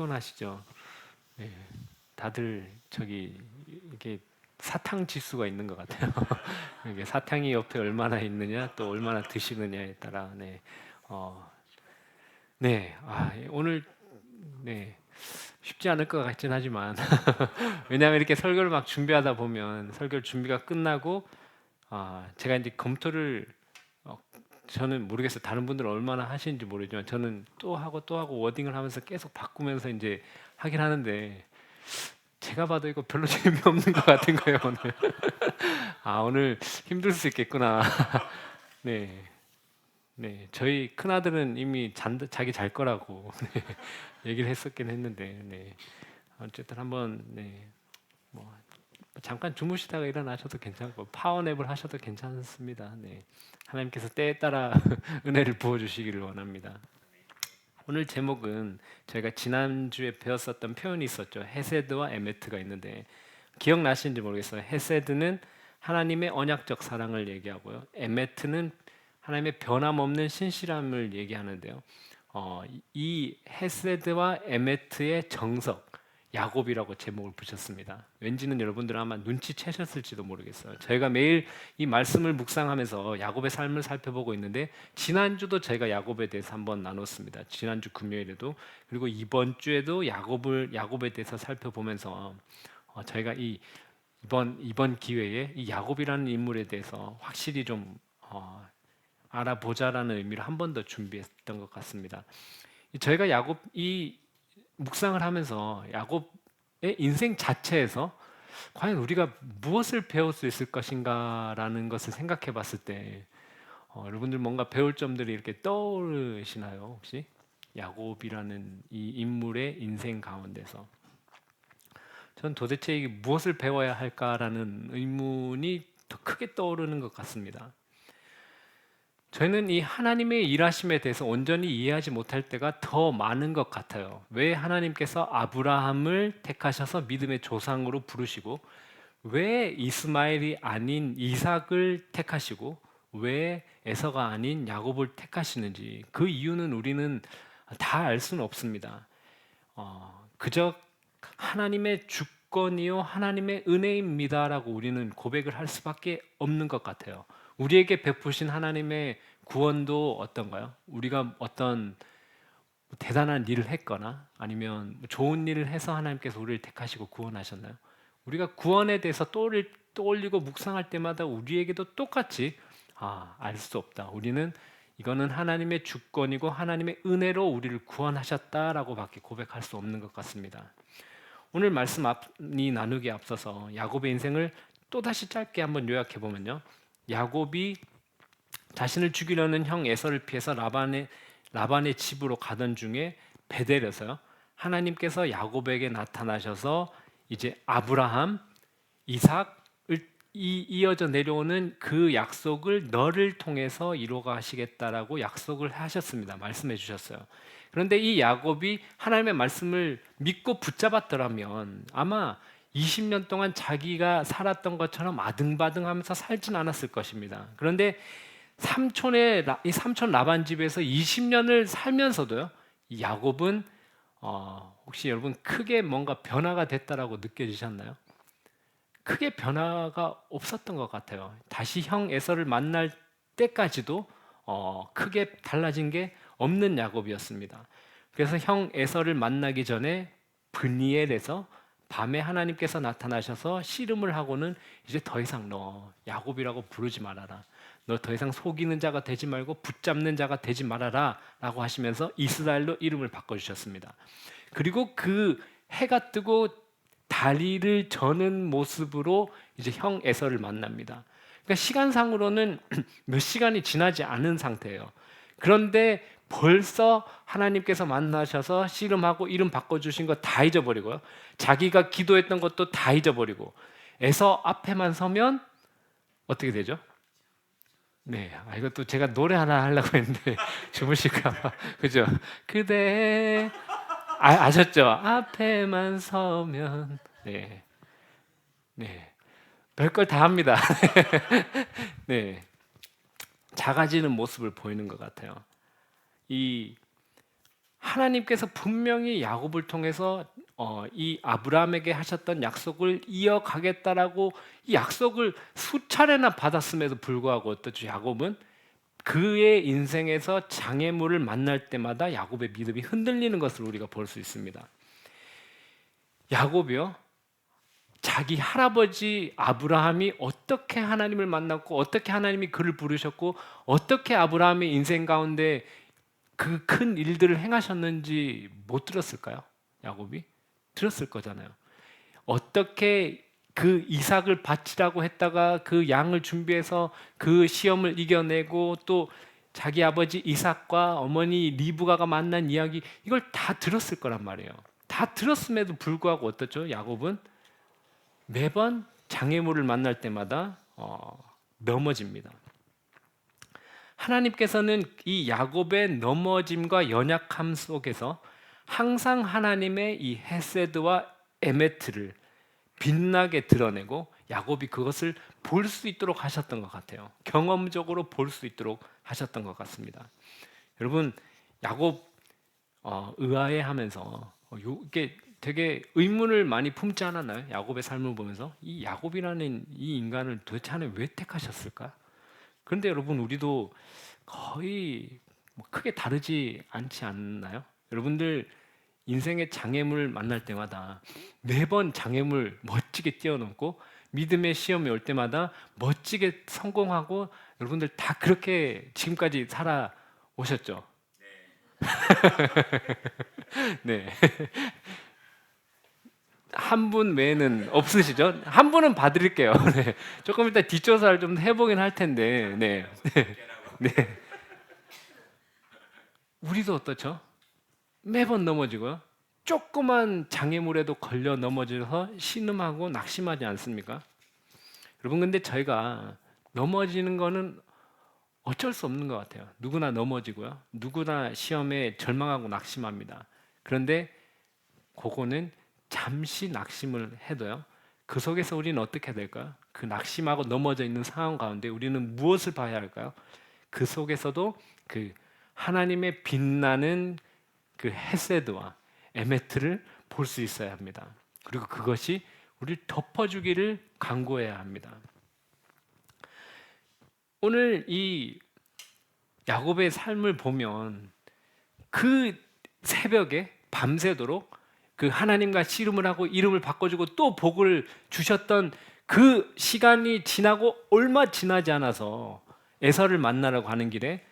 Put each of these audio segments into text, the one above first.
피곤하시죠? 네, 다들 저기 이게 사탕 지수가 있는 것 같아요. 이게 사탕이 옆에 얼마나 있느냐, 또 얼마나 드시느냐에 따라 어, 오늘 쉽지 않을 것 같진 하지만 왜냐하면 이렇게 설교를 막 준비하다 보면 설교 준비가 끝나고 제가 이제 검토를 어, 저는 모르겠어요. 다른 분들은 얼마나 하시는지 모르지만 저는 또 하고 또 하고 워딩을 하면서 계속 바꾸면서 이제 하긴 하는데 제가 봐도 이거 별로 재미없는 것 같은 거예요 오늘. 오늘 힘들 수 있겠구나. 네, 네. 저희 큰 아들은 이미 자기 잘 거라고 얘기를 했었긴 했는데, 어쨌든 한번 뭐 잠깐 주무시다가 일어나셔도 괜찮고 파워냅을 하셔도 괜찮습니다. 하나님께서 때에 따라 은혜를 부어주시기를 원합니다. 오늘 제목은 저희가 지난주에 배웠었던 표현이 있었죠. 헤세드와 에메트가 있는데 기억나시는지 모르겠어요. 헤세드는 하나님의 언약적 사랑을 얘기하고요. 에메트는 하나님의 변함없는 신실함을 얘기하는데요. 이 헤세드와 에메트의 정석, 야곱이라고 제목을 붙였습니다. 왠지는 여러분들은 아마 눈치채셨을지도 모르겠어요. 저희가 매일 이 말씀을 묵상하면서 야곱의 삶을 살펴보고 있는데 지난주도 저희가 야곱에 대해서 한번 나눴습니다. 지난주 금요일에도, 그리고 이번 주에도 야곱에 대해서 살펴보면서 저희가 이번 기회에 이 야곱이라는 인물에 대해서 확실히 좀 알아보자라는 의미로 한 번 더 준비했던 것 같습니다. 저희가 야곱 이 묵상을 하면서 야곱의 인생 자체에서 과연 우리가 무엇을 배울 수 있을 것인가라는 것을 생각해 봤을 때 여러분들 뭔가 배울 점들이 이렇게 떠오르시나요? 혹시 야곱이라는 이 인물의 인생 가운데서 전 도대체 이게 무엇을 배워야 할까라는 의문이 더 크게 떠오르는 것 같습니다. 저희는 이 하나님의 일하심에 대해서 온전히 이해하지 못할 때가 더 많은 것 같아요. 왜 하나님께서 아브라함을 택하셔서 믿음의 조상으로 부르시고, 왜 이스마엘이 아닌 이삭을 택하시고, 왜 에서가 아닌 야곱을 택하시는지 그 이유는 우리는 다 알 수는 없습니다. 그저 하나님의 주권이요 하나님의 은혜입니다라고 우리는 고백을 할 수밖에 없는 것 같아요. 우리에게 베푸신 하나님의 구원도 어떤가요? 우리가 어떤 대단한 일을 했거나 아니면 좋은 일을 해서 하나님께서 우리를 택하시고 구원하셨나요? 우리가 구원에 대해서 떠올리고 묵상할 때마다 우리에게도 똑같이 알 수 없다. 우리는 이거는 하나님의 주권이고 하나님의 은혜로 우리를 구원하셨다라고 밖에 고백할 수 없는 것 같습니다. 오늘 말씀이 나누기에 앞서서 야곱의 인생을 또다시 짧게 한번 요약해 보면요. 야곱이 자신을 죽이려는 형 에서를 피해서 라반의 집으로 가던 중에 베델에서요. 하나님께서 야곱에게 나타나셔서 이제 아브라함, 이삭을 이어져 내려오는 그 약속을 너를 통해서 이루어 가시겠다라고 약속을 하셨습니다. 말씀해 주셨어요. 그런데 이 야곱이 하나님의 말씀을 믿고 붙잡았더라면 아마 20년 동안 자기가 살았던 것처럼 아등바등하면서 살진 않았을 것입니다. 그런데 이 삼촌 라반 집에서 20년을 살면서도요, 이 야곱은 혹시 여러분 크게 뭔가 변화가 됐다라고 느껴지셨나요? 크게 변화가 없었던 것 같아요. 다시 형 에서를 만날 때까지도 크게 달라진 게 없는 야곱이었습니다. 그래서 형 에서를 만나기 전에 브니엘에서 밤에 하나님께서 나타나셔서 씨름을 하고는 이제 더 이상 너 야곱이라고 부르지 말아라. 너 더 이상 속이는 자가 되지 말고 붙잡는 자가 되지 말아라 라고 하시면서 이스라엘로 이름을 바꿔주셨습니다. 그리고 그 해가 뜨고 다리를 저는 모습으로 이제 형 에서를 만납니다. 그러니까 시간상으로는 몇 시간이 지나지 않은 상태예요. 그런데 벌써 하나님께서 만나셔서 씨름하고 이름 바꿔주신 거 다 잊어버리고요. 자기가 기도했던 것도 다 잊어버리고 에서 앞에만 서면 어떻게 되죠? 이것도 제가 노래 하나 하려고 했는데 주무실까봐 그죠? 그대 아셨죠? 앞에만 서면 네, 네, 별걸 다 합니다. 네, 작아지는 모습을 보이는 것 같아요. 이 하나님께서 분명히 야곱을 통해서 이 아브라함에게 하셨던 약속을 이어가겠다라고 이 약속을 수차례나 받았음에도 불구하고 어떻죠? 야곱은 그의 인생에서 장애물을 만날 때마다 야곱의 믿음이 흔들리는 것을 우리가 볼 수 있습니다. 야곱이요, 자기 할아버지 아브라함이 어떻게 하나님을 만났고 어떻게 하나님이 그를 부르셨고 어떻게 아브라함의 인생 가운데 그 큰 일들을 행하셨는지 못 들었을까요? 야곱이 들었을 거잖아요. 어떻게 그 이삭을 바치라고 했다가 그 양을 준비해서 그 시험을 이겨내고 또 자기 아버지 이삭과 어머니 리브가가 만난 이야기, 이걸 다 들었을 거란 말이에요. 다 들었음에도 불구하고 어떻죠? 야곱은 매번 장애물을 만날 때마다 넘어집니다. 하나님께서는 이 야곱의 넘어짐과 연약함 속에서 항상 하나님의 이 헤세드와 에메트를 빛나게 드러내고 야곱이 그것을 볼 수 있도록 하셨던 것 같아요. 경험적으로 볼 수 있도록 하셨던 것 같습니다. 여러분, 야곱 의아해하면서 이게 되게 의문을 많이 품지 않았나요? 야곱의 삶을 보면서 이 야곱이라는 이 인간을 도대체 하나님 왜 택하셨을까? 그런데 여러분, 우리도 거의 크게 다르지 않지 않나요? 여러분들 인생의 장애물 만날 때마다 매번 장애물 멋지게 뛰어넘고 믿음의 시험이 올 때마다 멋지게 성공하고 여러분들 다 그렇게 지금까지 살아오셨죠? 네. 한 분 외에는 없으시죠? 한 분은 봐드릴게요. 네. 조금 이따 뒷조사를 좀 해보긴 할 텐데, 네. 네. 우리도 어떻죠? 매번 넘어지고요. 조그만 장애물에도 걸려 넘어져서 신음하고 낙심하지 않습니까? 여러분, 근데 저희가 넘어지는 거는 어쩔 수 없는 것 같아요. 누구나 넘어지고요. 누구나 시험에 절망하고 낙심합니다. 그런데 그거는 잠시 낙심을 해도요, 그 속에서 우리는 어떻게 될까요? 그 낙심하고 넘어져 있는 상황 가운데 우리는 무엇을 봐야 할까요? 그 속에서도 그 하나님의 빛나는 그 헤세드와 에메트를 볼 수 있어야 합니다. 그리고 그것이 우리를 덮어주기를 간구해야 합니다. 오늘 이 야곱의 삶을 보면 그 새벽에 밤새도록 그 하나님과 씨름을 하고 이름을 바꿔주고 또 복을 주셨던 그 시간이 지나고 얼마 지나지 않아서 에서를 만나러 가는 길에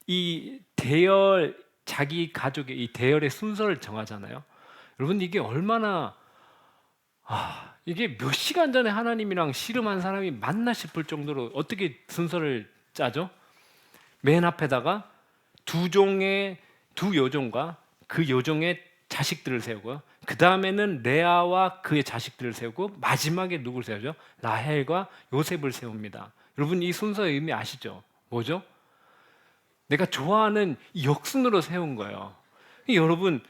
이 대열, 자기 가족의 이 대열의 순서를 정하잖아요. 여러분, 이게 얼마나 이게 몇 시간 전에 하나님이랑 씨름한 사람이 맞나 싶을 정도로 어떻게 순서를 짜죠? 맨 앞에다가 두 여종과 그 여종의 자식들을 세우고요. 그 다음에는 레아와 그의 자식들을 세우고 마지막에 누구를 세우죠? 라헬과 요셉을 세웁니다. 여러분, 이 순서의 의미 아시죠? 뭐죠? 내가 좋아하는 이 역순으로 세운 거예요. 여러분,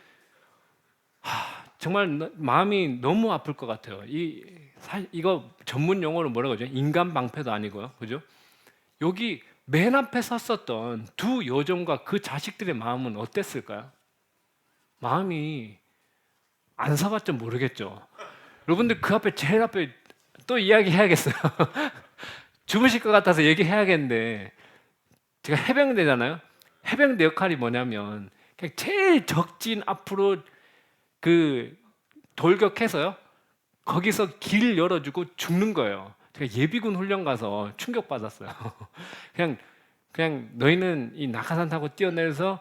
정말 마음이 너무 아플 것 같아요. 이거 전문 용어로 뭐라고 하죠? 인간 방패도 아니고요, 그죠? 여기 맨 앞에 섰었던 두 여종과 그 자식들의 마음은 어땠을까요? 마음이 안 서봤죠, 모르겠죠. 여러분들 그 앞에 제일 앞에 또 이야기해야겠어요. 주무실 것 같아서 얘기해야겠는데, 제가 해병대잖아요. 해병대 역할이 뭐냐면 그냥 제일 적진 앞으로 그 돌격해서요, 거기서 길 열어주고 죽는 거예요. 제가 예비군 훈련 가서 충격 받았어요. 그냥 너희는 이 낙하산 타고 뛰어내려서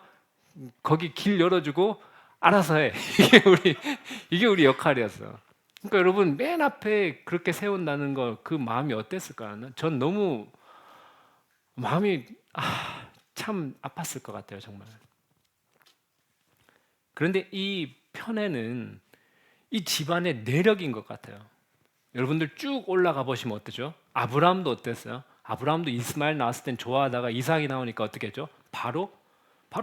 거기 길 열어주고 알아서 해. 이게 우리 역할이었어요. 그러니까 여러분, 맨 앞에 그렇게 세운다는 거, 그 마음이 어땠을까요? 전 너무 마음이 참 아팠을 것 같아요, 정말. 그런데 이 편에는 이 집안의 내력인 것 같아요. 여러분들 쭉 올라가 보시면 어떠죠? 아브라함도 어땠어요? 아브라함도 이스마엘 나왔을 땐 좋아하다가 이삭이 나오니까 어떻게 했죠? 바로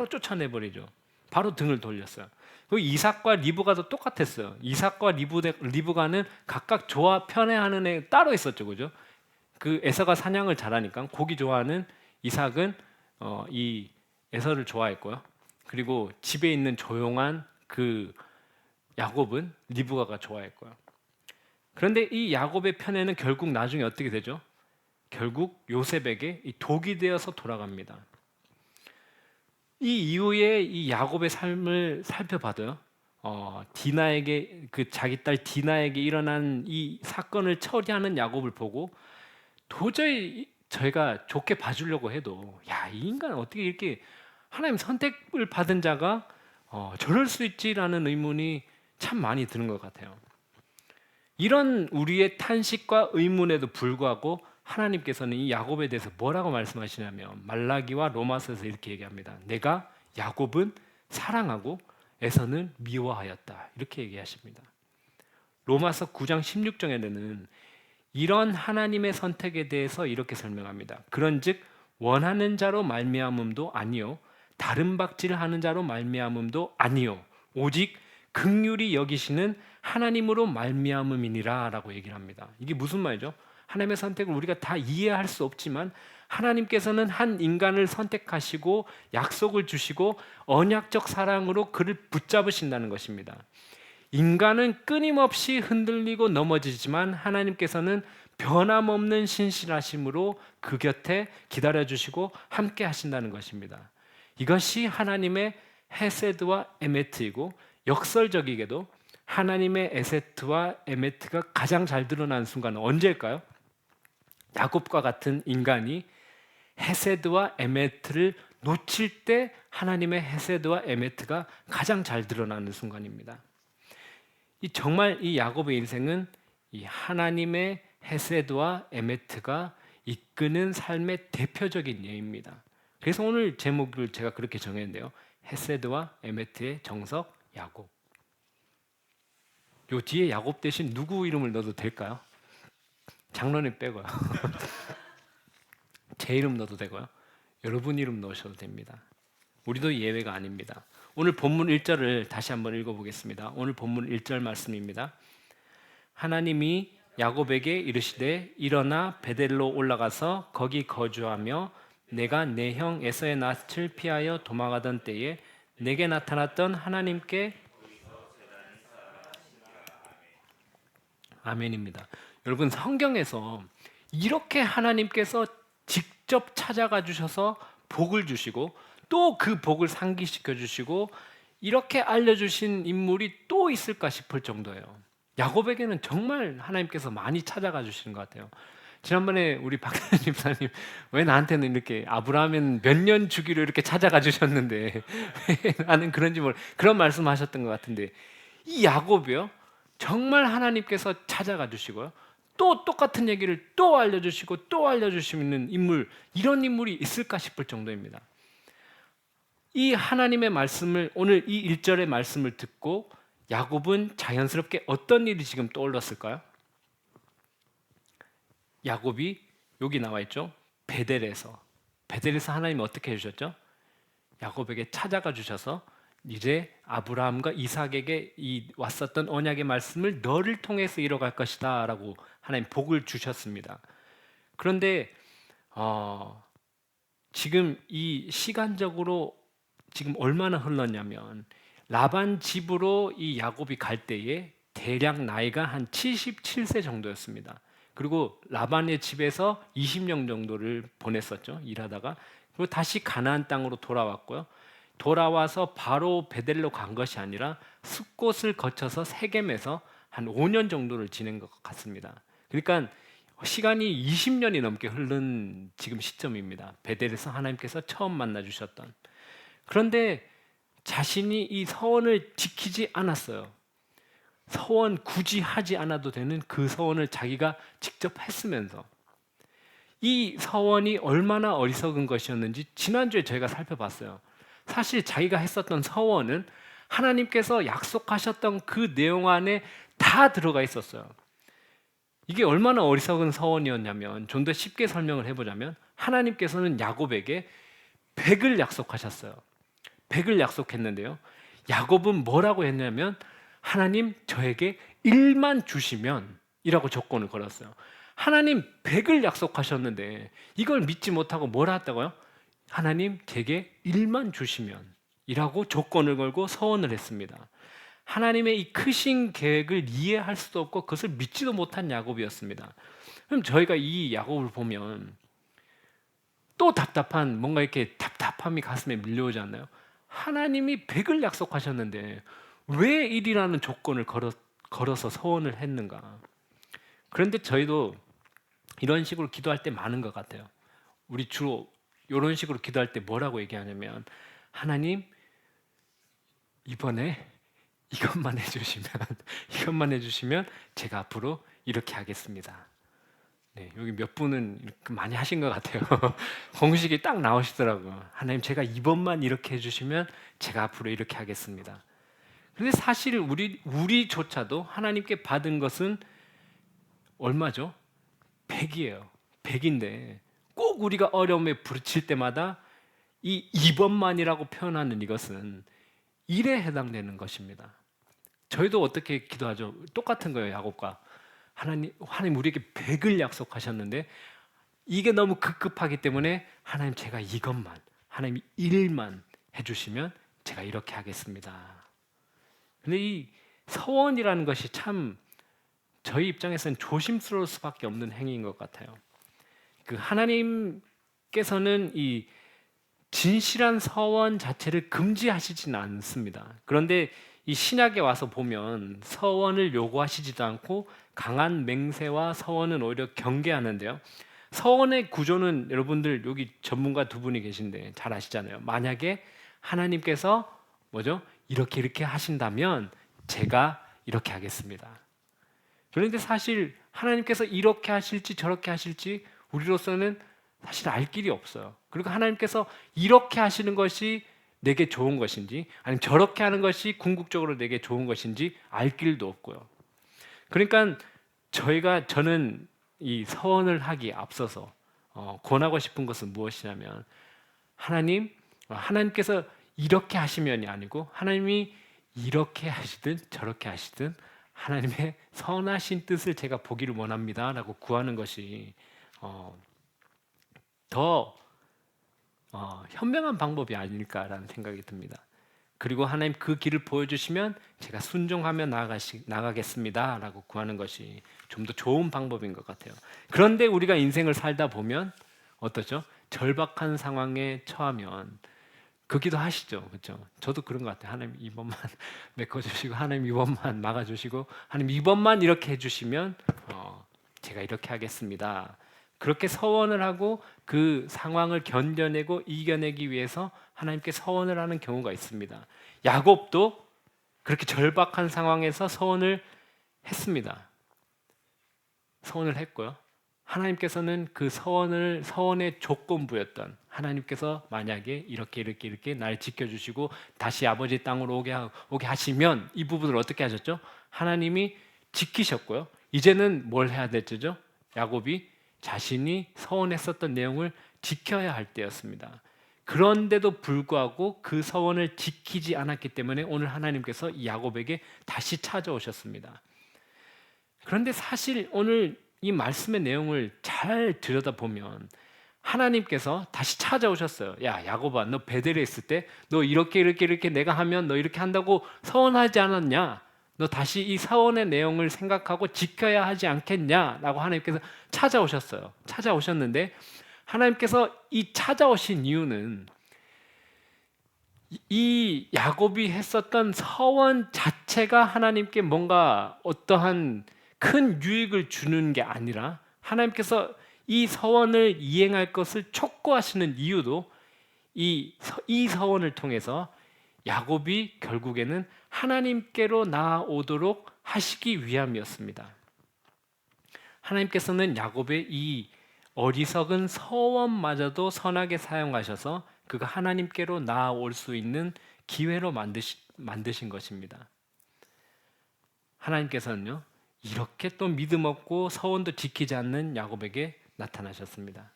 쫓아내버리죠. 바로 등을 돌렸어요. 그 이삭과 리브가도 똑같았어요. 이삭과 리브가는 각각 편애하는 애 따로 있었죠, 그죠? 그 에서가 사냥을 잘하니까 고기 좋아하는 이삭은 이 에서를 좋아했고요. 그리고 집에 있는 조용한 그 야곱은 리브가가 좋아했고요. 그런데 이 야곱의 편에는 결국 나중에 어떻게 되죠? 결국 요셉에게 이 독이 되어서 돌아갑니다. 이 이후에 이 야곱의 삶을 살펴봐도요. 디나에게 그 자기 딸 디나에게 일어난 이 사건을 처리하는 야곱을 보고 도저히 저희가 좋게 봐주려고 해도 야, 이 인간 어떻게 이렇게 하나님 선택을 받은 자가 저럴 수 있지라는 의문이 참 많이 드는 것 같아요. 이런 우리의 탄식과 의문에도 불구하고 하나님께서는 이 야곱에 대해서 뭐라고 말씀하시냐면 말라기와 로마서에서 이렇게 얘기합니다. 내가 야곱은 사랑하고 에서는 미워하였다. 이렇게 얘기하십니다. 로마서 9장 16절에는 이런 하나님의 선택에 대해서 이렇게 설명합니다. 그런즉 원하는 자로 말미암음도 아니요 다른 박질하는 자로 말미암음도 아니요 오직 긍휼히 여기시는 하나님으로 말미암음이니라라고 얘기를 합니다. 이게 무슨 말이죠? 하나님의 선택을 우리가 다 이해할 수 없지만 하나님께서는 한 인간을 선택하시고 약속을 주시고 언약적 사랑으로 그를 붙잡으신다는 것입니다. 인간은 끊임없이 흔들리고 넘어지지만 하나님께서는 변함없는 신실하심으로 그 곁에 기다려주시고 함께 하신다는 것입니다. 이것이 하나님의 헤세드와 에메트이고 역설적이게도 하나님의 에세트와 에메트가 가장 잘 드러나는 순간은 언제일까요? 야곱과 같은 인간이 헤세드와 에메트를 놓칠 때 하나님의 헤세드와 에메트가 가장 잘 드러나는 순간입니다. 정말 이 야곱의 인생은 이 하나님의 헤세드와 에메트가 이끄는 삶의 대표적인 예입니다. 그래서 오늘 제목을 제가 그렇게 정했는데요. 헤세드와 에메트의 정석 야곱. 요 뒤에 야곱 대신 누구 이름을 넣어도 될까요? 장로님 빼고요. 제 이름 넣어도 되고요. 여러분 이름 넣으셔도 됩니다. 우리도 예외가 아닙니다. 오늘 본문 1절을 다시 한번 읽어보겠습니다. 오늘 본문 1절 말씀입니다. 하나님이 야곱에게 이르시되 일어나 베델로 올라가서 거기 거주하며 내가 내 형 에서의 낯을 피하여 도망하던 때에 내게 나타났던 하나님께 아멘입니다. 여러분 성경에서 이렇게 하나님께서 직접 찾아가 주셔서 복을 주시고 또 그 복을 상기시켜 주시고 이렇게 알려주신 인물이 또 있을까 싶을 정도예요. 야곱에게는 정말 하나님께서 많이 찾아가 주시는 것 같아요. 지난번에 우리 박찬 집사님 왜 나한테는 이렇게 아브라함은 몇 년 주기로 이렇게 찾아가 주셨는데 왜 나는 그런지 모르 그런 말씀하셨던 것 같은데 이 야곱이요 정말 하나님께서 찾아가 주시고요 또 똑같은 얘기를 또 알려주시고 또 알려주시는 인물 이런 인물이 있을까 싶을 정도입니다. 이 하나님의 말씀을 오늘 이 1절의 말씀을 듣고 야곱은 자연스럽게 어떤 일이 지금 떠올랐을까요? 야곱이 여기 나와 있죠. 베델에서 하나님이 어떻게 해주셨죠? 야곱에게 찾아가 주셔서 이제 아브라함과 이삭에게 왔었던 언약의 말씀을 너를 통해서 이뤄갈 것이다 라고 하나님 복을 주셨습니다. 그런데 지금 이 시간적으로 지금 얼마나 흘렀냐면 라반 집으로 이 야곱이 갈 때에 대략 나이가 한 77세 정도였습니다. 그리고 라반의 집에서 20년 정도를 보냈었죠. 일하다가. 그리고 다시 가나안 땅으로 돌아왔고요. 돌아와서 바로 베델로 간 것이 아니라 숫곳을 거쳐서 세겜에서 한 5년 정도를 지낸 것 같습니다. 그러니까 시간이 20년이 넘게 흐른 지금 시점입니다. 베델에서 하나님께서 처음 만나 주셨던. 그런데 자신이 이 서원을 지키지 않았어요. 서원 굳이 하지 않아도 되는 그 서원을 자기가 직접 했으면서 이 서원이 얼마나 어리석은 것이었는지 지난주에 저희가 살펴봤어요. 사실 자기가 했었던 서원은 하나님께서 약속하셨던 그 내용 안에 다 들어가 있었어요. 이게 얼마나 어리석은 서원이었냐면 좀 더 쉽게 설명을 해보자면 하나님께서는 야곱에게 100을 약속하셨어요. 100을 약속했는데요. 야곱은 뭐라고 했냐면 하나님 저에게 1만 주시면 이라고 조건을 걸었어요. 하나님 100을 약속하셨는데 이걸 믿지 못하고 뭐라 했다고요? 하나님 제게 1만 주시면 이라고 조건을 걸고 서원을 했습니다. 하나님의 이 크신 계획을 이해할 수도 없고 그것을 믿지도 못한 야곱이었습니다. 그럼 저희가 이 야곱을 보면 또 답답한 뭔가 이렇게 답답함이 가슴에 밀려오지 않나요? 하나님이 100을 약속하셨는데 왜 1이라는 조건을 걸어서 서원을 했는가? 그런데 저희도 이런 식으로 기도할 때 많은 것 같아요. 우리 주로 이런 식으로 기도할 때 뭐라고 얘기하냐면 하나님 이번에 이것만 해주시면 이것만 해주시면 제가 앞으로 이렇게 하겠습니다. 네, 여기 몇 분은 많이 하신 것 같아요. 공식이 딱 나오시더라고요. 하나님 제가 이번만 이렇게 해주시면 제가 앞으로 이렇게 하겠습니다. 그런데 사실 우리조차도 하나님께 받은 것은 얼마죠? 100이에요. 100인데 꼭 우리가 어려움에 부딪힐 때마다 이 이번만이라고 표현하는 이것은 일에 해당되는 것입니다. 저희도 어떻게 기도하죠? 똑같은 거예요. 야곱과 하나님 우리에게 100을 약속하셨는데 이게 너무 급급하기 때문에 하나님 제가 이것만 하나님 1만 해주시면 제가 이렇게 하겠습니다. 근데 이 서원이라는 것이 참 저희 입장에서는 조심스러울 수밖에 없는 행위인 것 같아요. 그 하나님께서는 이 진실한 서원 자체를 금지하시지는 않습니다. 그런데 이 신약에 와서 보면 서원을 요구하시지도 않고 강한 맹세와 서원은 오히려 경계하는데요. 서원의 구조는 여러분들 여기 전문가 두 분이 계신데 잘 아시잖아요. 만약에 하나님께서 뭐죠? 이렇게 하신다면 제가 이렇게 하겠습니다. 그런데 사실 하나님께서 이렇게 하실지 저렇게 하실지 우리로서는 사실 알 길이 없어요. 그리고 하나님께서 이렇게 하시는 것이 내게 좋은 것인지 아니면 저렇게 하는 것이 궁극적으로 내게 좋은 것인지 알 길도 없고요. 그러니까 저는 이 서원을 하기에 앞서서 권하고 싶은 것은 무엇이냐면 하나님께서 이렇게 하시면이 아니고 하나님이 이렇게 하시든 저렇게 하시든 하나님의 선하신 뜻을 제가 보기를 원합니다라고 구하는 것이 더 현명한 방법이 아닐까라는 생각이 듭니다. 그리고 하나님 그 길을 보여주시면 제가 순종하며 나가겠습니다라고 구하는 것이 좀 더 좋은 방법인 것 같아요. 그런데 우리가 인생을 살다 보면 어떠죠? 절박한 상황에 처하면 그 기도 하시죠, 그렇죠? 저도 그런 것 같아요. 하나님 이번만 메꿔주시고, 하나님 이번만 막아주시고, 하나님 이번만 이렇게 해주시면 제가 이렇게 하겠습니다. 그렇게 서원을 하고 그 상황을 견뎌내고 이겨내기 위해서 하나님께 서원을 하는 경우가 있습니다. 야곱도 그렇게 절박한 상황에서 서원을 했습니다. 서원을 했고요. 하나님께서는 그 서원의 조건부였던 하나님께서 만약에 이렇게 날 지켜주시고 다시 아버지 땅으로 오게 하시면 이 부분을 어떻게 하셨죠? 하나님이 지키셨고요. 이제는 뭘 해야 됐죠? 야곱이 자신이 서원했었던 내용을 지켜야 할 때였습니다. 그런데도 불구하고 그 서원을 지키지 않았기 때문에 오늘 하나님께서 야곱에게 다시 찾아오셨습니다. 그런데 사실 오늘 이 말씀의 내용을 잘 들여다보면 하나님께서 다시 찾아오셨어요. 야, 야곱아, 너 베델에 있을 때 너 이렇게 내가 하면 너 이렇게 한다고 서원하지 않았냐? 너 다시 이 서원의 내용을 생각하고 지켜야 하지 않겠냐? 라고 하나님께서 찾아오셨어요. 찾아오셨는데 하나님께서 이 찾아오신 이유는 이 야곱이 했었던 서원 자체가 하나님께 뭔가 어떠한 큰 유익을 주는 게 아니라 하나님께서 이 서원을 이행할 것을 촉구하시는 이유도 이 서원을 통해서 야곱이 결국에는 하나님께로 나아오도록 하시기 위함이었습니다. 하나님께서는 야곱의 이 어리석은 서원마저도 선하게 사용하셔서 그가 하나님께로 나아올 수 있는 기회로 만드신 것입니다. 하나님께서는요, 이렇게 또 믿음 없고 서원도 지키지 않는 야곱에게 나타나셨습니다.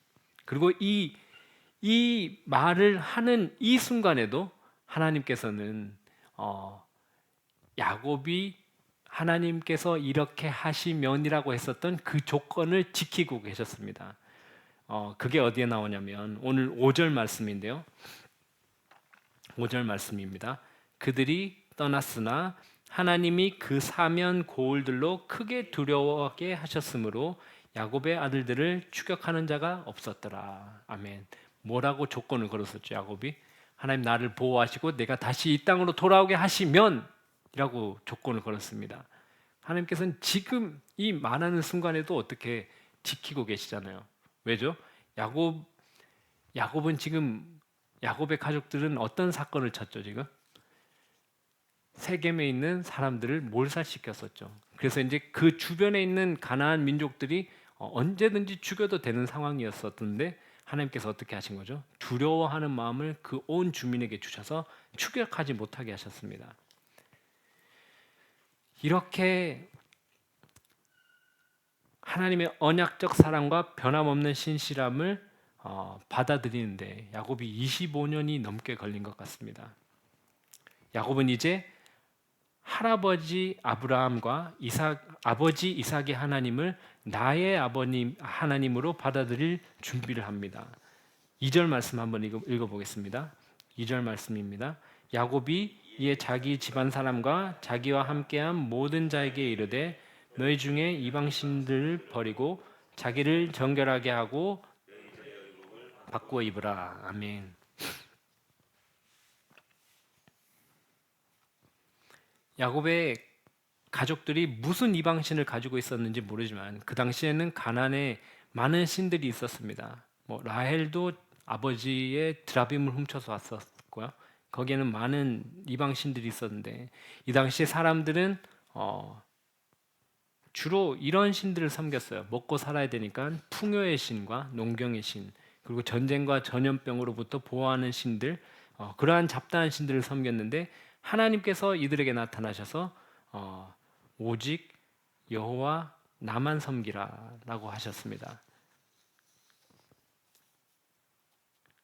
그리고 이 말을 하는 이 순간에도 하나님께서는 야곱이 하나님께서 이렇게 하시면이라고 했었던 그 조건을 지키고 계셨습니다. 그게 어디에 나오냐면 오늘 5절 말씀인데요. 5절 말씀입니다. 그들이 떠났으나 하나님이 그 사면 고울들로 크게 두려워하게 하셨으므로 야곱의 아들들을 추격하는 자가 없었더라. 아멘. 뭐라고 조건을 걸었었죠, 야곱이? 하나님 나를 보호하시고 내가 다시 이 땅으로 돌아오게 하시면 이라고 조건을 걸었습니다. 하나님께서는 지금 이 말하는 순간에도 어떻게 지키고 계시잖아요. 왜죠? 야곱은 지금 야곱의 가족들은 어떤 사건을 쳤죠, 지금? 세겜에 있는 사람들을 몰살시켰었죠. 그래서 이제 그 주변에 있는 가나안 민족들이 언제든지 죽여도 되는 상황이었었는데 하나님께서 어떻게 하신 거죠? 두려워하는 마음을 그 온 주민에게 주셔서 추격하지 못하게 하셨습니다. 이렇게 하나님의 언약적 사랑과 변함없는 신실함을 받아들이는데 야곱이 25년이 넘게 걸린 것 같습니다. 야곱은 이제 할아버지 아브라함과 아버지 이삭의 하나님을 나의 아버님 하나님으로 받아들일 준비를 합니다. 2절 말씀 한번 읽어보겠습니다. 2절 말씀입니다. 야곱이 이에 자기 집안 사람과 자기와 함께한 모든 자에게 이르되 너희 중에 이방신들을 버리고 자기를 정결하게 하고 바꾸어 입으라. 아멘. 야곱의 가족들이 무슨 이방신을 가지고 있었는지 모르지만 그 당시에는 가나안에 많은 신들이 있었습니다. 라헬도 아버지의 드라빔을 훔쳐서 왔었고요. 거기에는 많은 이방 신들이 있었는데 이 당시 사람들은 주로 이런 신들을 섬겼어요. 먹고 살아야 되니까 풍요의 신과 농경의 신, 그리고 전쟁과 전염병으로부터 보호하는 신들, 그러한 잡다한 신들을 섬겼는데 하나님께서 이들에게 나타나셔서 오직 여호와 나만 섬기라라고 하셨습니다.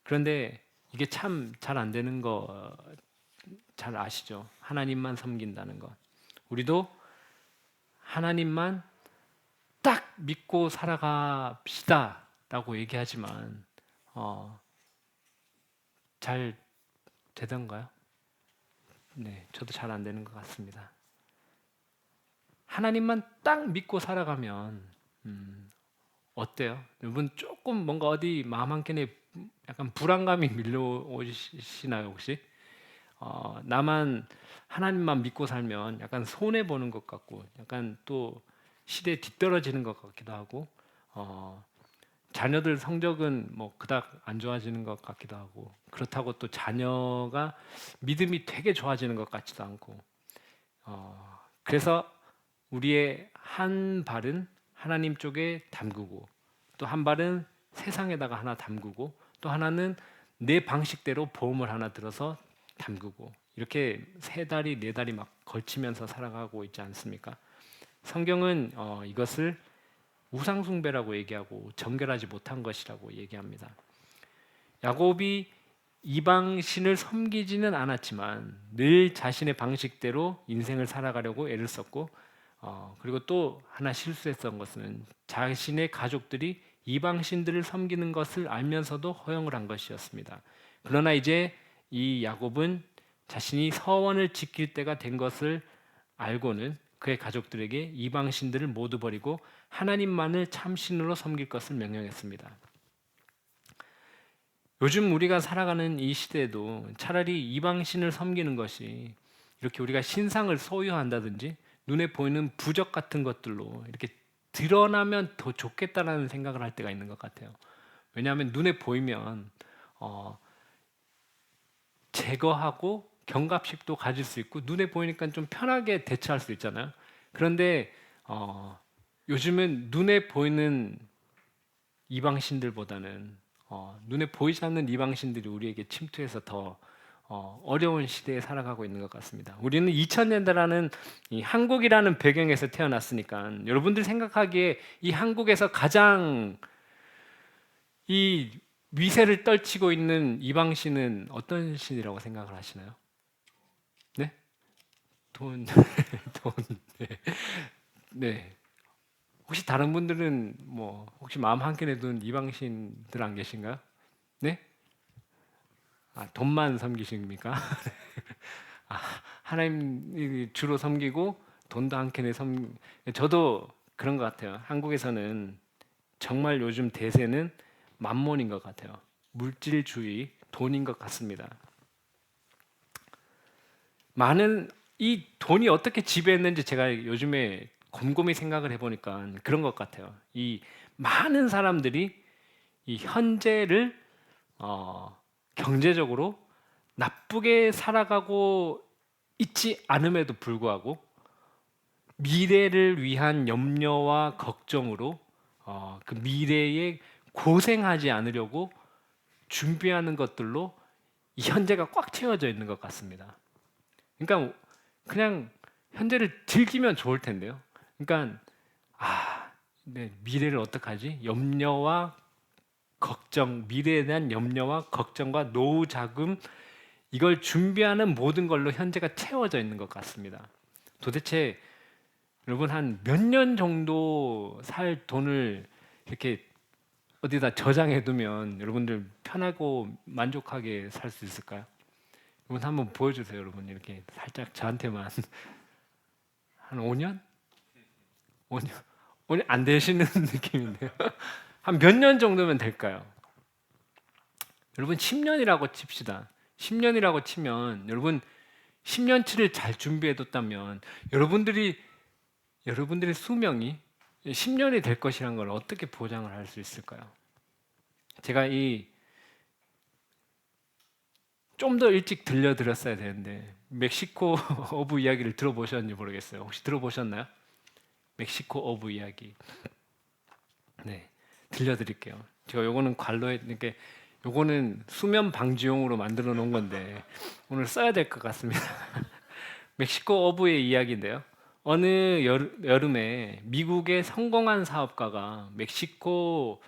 그런데 이게 참 잘 안 되는 거 잘 아시죠? 하나님만 섬긴다는 것. 우리도 하나님만 딱 믿고 살아갑시다라고 얘기하지만 잘 되던가요? 네, 저도 잘 안 되는 것 같습니다. 하나님만 딱 믿고 살아가면 어때요? 여러분 조금 뭔가 어디 마음 한켠에 약간 불안감이 밀려오시나요 혹시? 나만 하나님만 믿고 살면 약간 손해 보는 것 같고, 약간 또 시대에 뒤떨어지는 것 같기도 하고, 자녀들 성적은 뭐 그닥 안 좋아지는 것 같기도 하고, 그렇다고 또 자녀가 믿음이 되게 좋아지는 것 같지도 않고, 그래서 우리의 한 발은 하나님 쪽에 담그고 또 한 발은 세상에다가 하나 담그고 또 하나는 내 방식대로 보험을 하나 들어서 담그고 이렇게 세 다리 네 다리 막 걸치면서 살아가고 있지 않습니까? 성경은 이것을 우상숭배라고 얘기하고 정결하지 못한 것이라고 얘기합니다. 야곱이 이방 신을 섬기지는 않았지만 늘 자신의 방식대로 인생을 살아가려고 애를 썼고, 그리고 또 하나 실수했던 것은 자신의 가족들이 이방 신들을 섬기는 것을 알면서도 허용을 한 것이었습니다. 그러나 이제 이 야곱은 자신이 서원을 지킬 때가 된 것을 알고는 그의 가족들에게 이방 신들을 모두 버리고 하나님만을 참신으로 섬길 것을 명령했습니다. 요즘 우리가 살아가는 이 시대에도 차라리 이방신을 섬기는 것이 이렇게 우리가 신상을 소유한다든지 눈에 보이는 부적 같은 것들로 이렇게 드러나면 더 좋겠다라는 생각을 할 때가 있는 것 같아요. 왜냐하면 눈에 보이면 제거하고 경각심도 가질 수 있고 눈에 보이니까 좀 편하게 대처할 수 있잖아요. 그런데 요즘은 눈에 보이는 이방신들보다는 눈에 보이지 않는 이방신들이 우리에게 침투해서 더 어려운 시대에 살아가고 있는 것 같습니다. 우리는 2000년대라는 이 한국이라는 배경에서 태어났으니까 여러분들 생각하기에 이 한국에서 가장 이 위세를 떨치고 있는 이방신은 어떤 신이라고 생각을 하시나요? 네? 돈, 돈. 네. 네. 혹시 다른 분들은 혹시 마음 한켠에 둔 이방신들 안 계신가요? 네? 돈만 섬기십니까? 아, 하나님 주로 섬기고 돈도 한 캔에 저도 그런 것 같아요. 한국에서는 정말 요즘 대세는 만몬인 것 같아요. 물질주의, 돈인 것 같습니다. 많은 이 돈이 어떻게 지배했는지 제가 요즘에 곰곰이 생각을 해보니까 그런 것 같아요. 이 많은 사람들이 이 현재를 경제적으로 나쁘게 살아가고 있지 않음에도 불구하고 미래를 위한 염려와 걱정으로 그 미래에 고생하지 않으려고 준비하는 것들로 이 현재가 꽉 채워져 있는 것 같습니다. 그러니까 그냥 현재를 즐기면 좋을 텐데요. 그러니까 네, 미래를 어떡하지? 염려와 걱정, 미래에 대한 염려와 걱정과 노후 자금 이걸 준비하는 모든 걸로 현재가 채워져 있는 것 같습니다. 도대체 여러분 한 몇 년 정도 살 돈을 이렇게 어디다 저장해 두면 여러분들 편하고 만족하게 살 수 있을까요? 여러분 한번 보여주세요. 여러분 이렇게 살짝 저한테만 한 5년? 5년? 5년 안 되시는 느낌인데요. 한 몇 년 정도면 될까요? 여러분 10년이라고 칩시다. 10년이라고 치면 여러분 10년치를 잘 준비해 뒀다면 여러분들의 수명이 10년이 될 것이란 걸 어떻게 보장을 할 수 있을까요? 제가 이 좀 더 일찍 들려드렸어야 되는데 멕시코 어부 이야기를 들어보셨는지 모르겠어요. 혹시 들어보셨나요? 멕시코 어부 이야기. 네, 들려드릴게요. 제가 요거는 관로에 이렇게 요거는 수면 방지용으로 만들어 놓은 건데 오늘 써야 될 것 같습니다. 멕시코 어부의 이야기인데요. 어느 여름에 미국의 성공한 사업가가 멕시코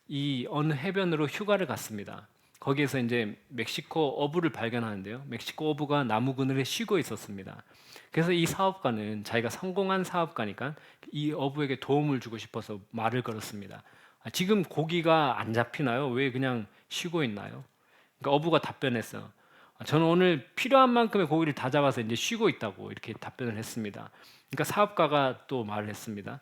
이 어느 해변으로 휴가를 갔습니다. 거기에서 이제 멕시코 어부를 발견하는데요. 멕시코 어부가 나무 그늘에 쉬고 있었습니다. 그래서 이 사업가는 자기가 성공한 사업가니까 이 어부에게 도움을 주고 싶어서 말을 걸었습니다. 지금 고기가 안 잡히나요? 왜 그냥 쉬고 있나요? 그러니까 어부가 답변했어요. 저는 오늘 필요한 만큼의 고기를 다 잡아서 이제 쉬고 있다고 이렇게 답변을 했습니다. 그러니까 사업가가 또 말을 했습니다.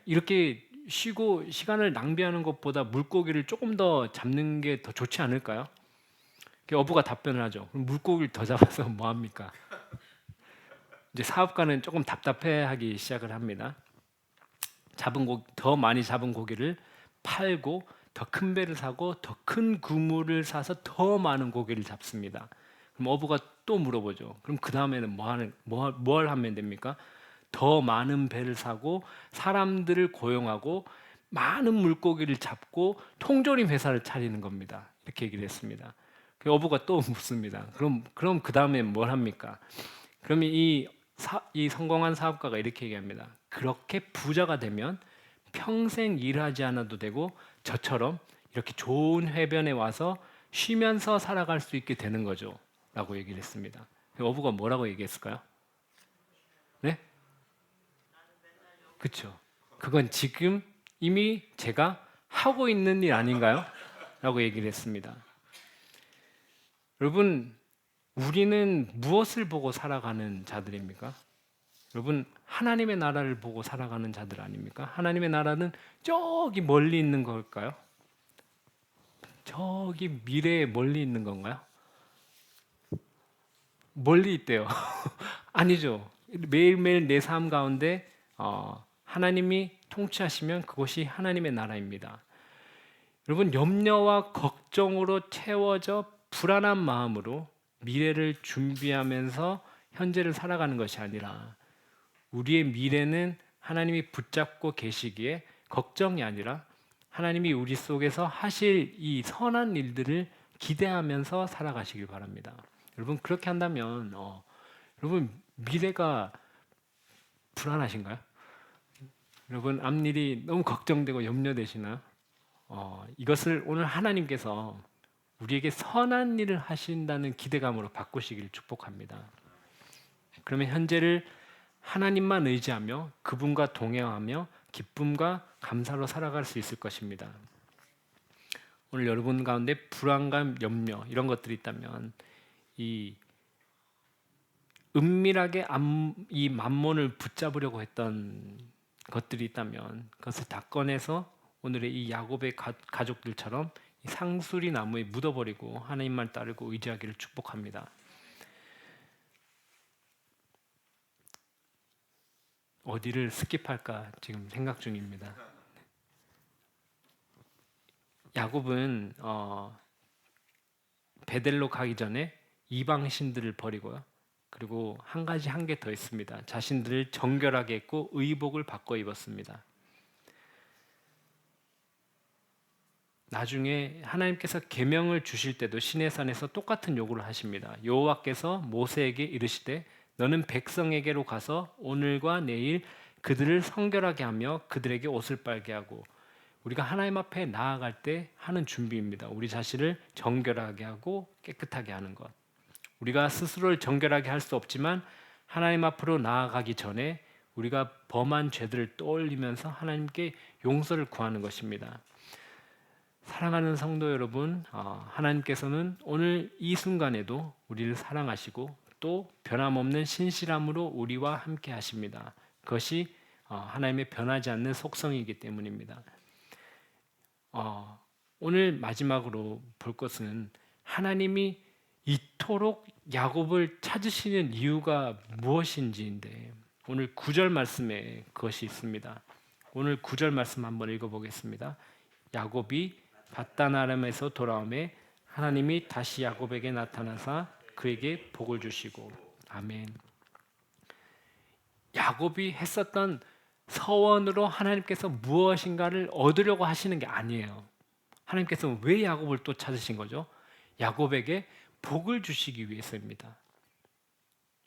이렇게 쉬고 시간을 낭비하는 것보다 물고기를 조금 더 잡는 게 더 좋지 않을까요? 어부가 답변을 하죠. 그럼 물고기를 더 잡아서 뭐 합니까? 이제 사업가는 조금 답답해하기 시작을 합니다. 더 많이 잡은 고기를 팔고 더 큰 배를 사고 더 큰 그물을 사서 더 많은 고기를 잡습니다. 그럼 어부가 또 물어보죠. 그럼 그 다음에는 뭘 하면 됩니까? 더 많은 배를 사고 사람들을 고용하고 많은 물고기를 잡고 통조림 회사를 차리는 겁니다. 이렇게 얘기를 했습니다. 그 어부가 또 묻습니다. 그럼 그 다음에 뭘 합니까? 그러면 이 성공한 사업가가 이렇게 얘기합니다. 그렇게 부자가 되면 평생 일하지 않아도 되고 저처럼 이렇게 좋은 해변에 와서 쉬면서 살아갈 수 있게 되는 거죠. 라고 얘기를 했습니다. 어부가 뭐라고 얘기했을까요? 네? 그렇죠. 그건 지금 이미 제가 하고 있는 일 아닌가요? 라고 얘기를 했습니다. 여러분, 우리는 무엇을 보고 살아가는 자들입니까? 여러분, 하나님의 나라를 보고 살아가는 자들 아닙니까? 하나님의 나라는 저기 멀리 있는 걸까요? 저기 미래에 멀리 있는 건가요? 멀리 있대요. 아니죠. 매일매일 내 삶 가운데 하나님이 통치하시면 그것이 하나님의 나라입니다. 여러분, 염려와 걱정으로 채워져 불안한 마음으로 미래를 준비하면서 현재를 살아가는 것이 아니라 우리의 미래는 하나님이 붙잡고 계시기에 걱정이 아니라 하나님이 우리 속에서 하실 이 선한 일들을 기대하면서 살아가시길 바랍니다. 여러분 그렇게 한다면 여러분 미래가 불안하신가요? 여러분 앞일이 너무 걱정되고 염려되시나요? 이것을 오늘 하나님께서 우리에게 선한 일을 하신다는 기대감으로 바꾸시길 축복합니다. 그러면 현재를 하나님만 의지하며 그분과 동행하며 기쁨과 감사로 살아갈 수 있을 것입니다. 오늘 여러분 가운데 불안감, 염려 이런 것들이 있다면 이 은밀하게 이 만몬을 붙잡으려고 했던 것들이 있다면 그것을 다 꺼내서 오늘의 이 야곱의 가족들처럼 이 상수리 나무에 묻어버리고 하나님만 따르고 의지하기를 축복합니다. 어디를 스킵할까 지금 생각 중입니다. 야곱은 베델로 가기 전에 이방 신들을 버리고요. 그리고 한 개 더 있습니다. 자신들을 정결하게 했고 의복을 바꿔 입었습니다. 나중에 하나님께서 계명을 주실 때도 시내산에서 똑같은 요구를 하십니다. 여호와께서 모세에게 이르시되 너는 백성에게로 가서 오늘과 내일 그들을 성결하게 하며 그들에게 옷을 빨게 하고, 우리가 하나님 앞에 나아갈 때 하는 준비입니다. 우리 자신을 정결하게 하고 깨끗하게 하는 것. 우리가 스스로를 정결하게 할 수 없지만 하나님 앞으로 나아가기 전에 우리가 범한 죄들을 떠올리면서 하나님께 용서를 구하는 것입니다. 사랑하는 성도 여러분, 하나님께서는 오늘 이 순간에도 우리를 사랑하시고 또 변함없는 신실함으로 우리와 함께 하십니다. 그것이 하나님의 변하지 않는 속성이기 때문입니다. 오늘 마지막으로 볼 것은 하나님이 이토록 야곱을 찾으시는 이유가 무엇인지인데, 오늘 9절 말씀에 그것이 있습니다. 오늘 9절 말씀 한번 읽어보겠습니다. 야곱이 밧단 아람에서 돌아오매 하나님이 다시 야곱에게 나타나사 그에게 복을 주시고. 아멘. 야곱이 했었던 서원으로 하나님께서 무엇인가를 얻으려고 하시는 게 아니에요. 하나님께서 왜 야곱을 또 찾으신 거죠? 야곱에게 복을 주시기 위해서입니다.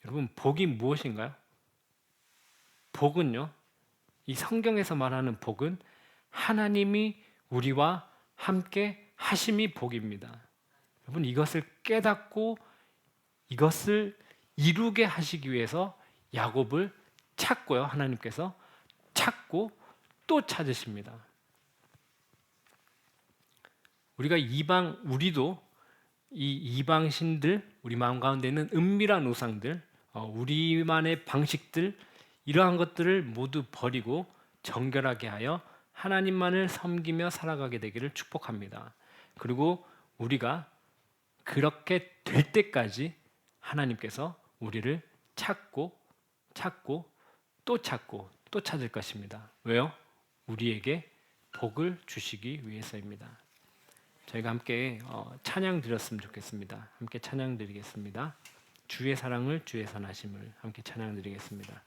여러분, 복이 무엇인가요? 복은요, 이 성경에서 말하는 복은 하나님이 우리와 함께 하심이 복입니다. 여러분, 이것을 깨닫고 이것을 이루게 하시기 위해서 야곱을 찾고요, 하나님께서 찾고 또 찾으십니다. 우리도 이 이방 신들, 우리 마음 가운데 있는 은밀한 우상들, 우리만의 방식들, 이러한 것들을 모두 버리고 정결하게 하여 하나님만을 섬기며 살아가게 되기를 축복합니다. 그리고 우리가 그렇게 될 때까지 하나님께서 우리를 찾고 또 찾고 또 찾을 것입니다. 왜요? 우리에게 복을 주시기 위해서입니다. 저희가 함께 찬양 드렸으면 좋겠습니다. 함께 찬양 드리겠습니다. 주의 사랑을 주의 선하심을 함께 찬양 드리겠습니다.